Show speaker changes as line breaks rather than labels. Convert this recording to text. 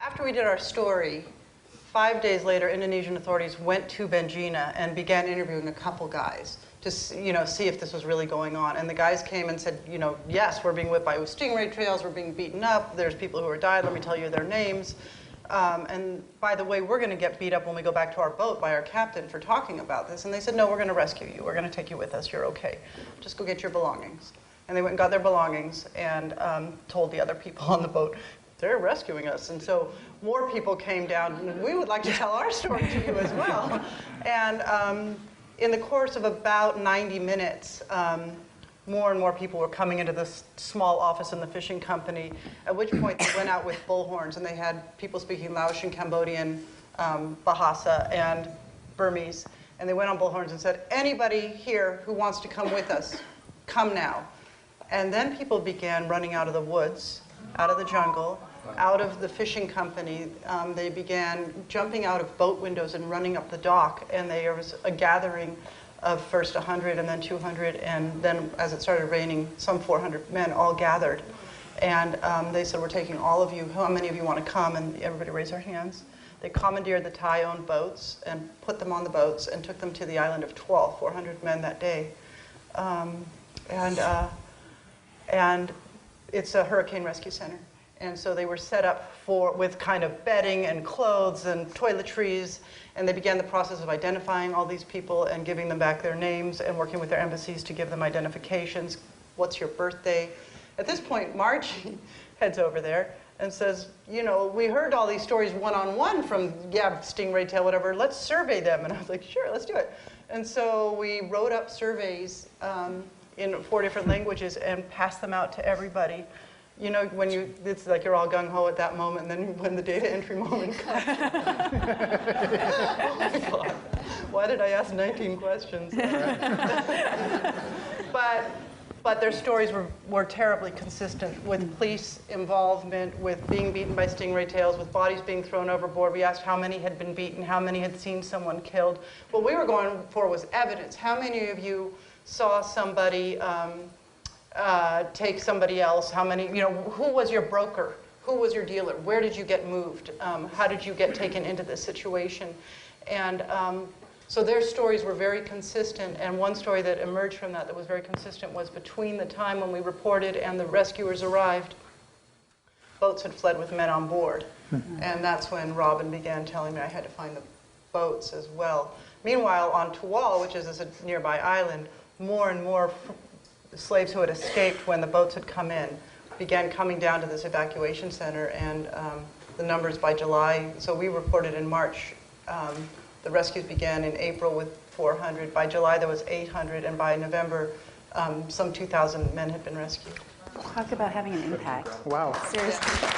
After we did our story, 5 days later, Indonesian authorities went to Benjina and began interviewing a couple guys to see if this was really going on. And the guys came and said, yes, we're being whipped by stingray tails, we're being beaten up, there's people who are died, let me tell you their names. And by the way, we're going to get beat up when we go back to our boat by our captain for talking about this. And they said, no, we're going to rescue you. We're going to take you with us. You're okay. Just go get your belongings. And they went and got their belongings and told the other people on the boat, they're rescuing us. And so more people came down, and we would like to tell our story to you as well. And in the course of about 90 minutes, more and more people were coming into this small office in the fishing company, at which point they went out with bullhorns, and they had people speaking Laotian, Cambodian, Bahasa, and Burmese. And they went on bullhorns and said, anybody here who wants to come with us, come now. And then people began running out of the woods, out of the jungle, out of the fishing company. They began jumping out of boat windows and running up the dock, and there was a gathering of first 100 and then 200, and then as it started raining, some 400 men all gathered. And they said, we're taking all of you, how many of you want to come? And everybody raised their hands. They commandeered the Thai-owned boats and put them on the boats and took them to the island of 400 men that day. And it's a hurricane rescue center. And so they were set up with kind of bedding and clothes and toiletries, and they began the process of identifying all these people and giving them back their names and working with their embassies to give them identifications. What's your birthday? At this point, Margie heads over there and says, we heard all these stories one-on-one from, stingray tail, whatever, let's survey them. And I was like, sure, let's do it. And so we wrote up surveys in 4 different languages and passed them out to everybody. It's like you're all gung-ho at that moment, and then when the data entry moment comes. Oh my God, why did I ask 19 questions? But their stories were terribly consistent with police involvement, with being beaten by stingray tails, with bodies being thrown overboard. We asked how many had been beaten, how many had seen someone killed. What we were going for was evidence. How many of you saw somebody take somebody else? How many, who was your broker? Who was your dealer? Where did you get moved? How did you get taken into this situation? And so their stories were very consistent, and one story that emerged from that was very consistent was between the time when we reported and the rescuers arrived, boats had fled with men on board. And that's when Robin began telling me I had to find the boats as well. Meanwhile, on Tuwal, which is a nearby island, more and more slaves who had escaped when the boats had come in began coming down to this evacuation center, and the numbers by July, so we reported in March, the rescues began in April with 400. By July there was 800, and by November some 2,000 men had been rescued.
Talk about having an impact.
Wow.
Seriously.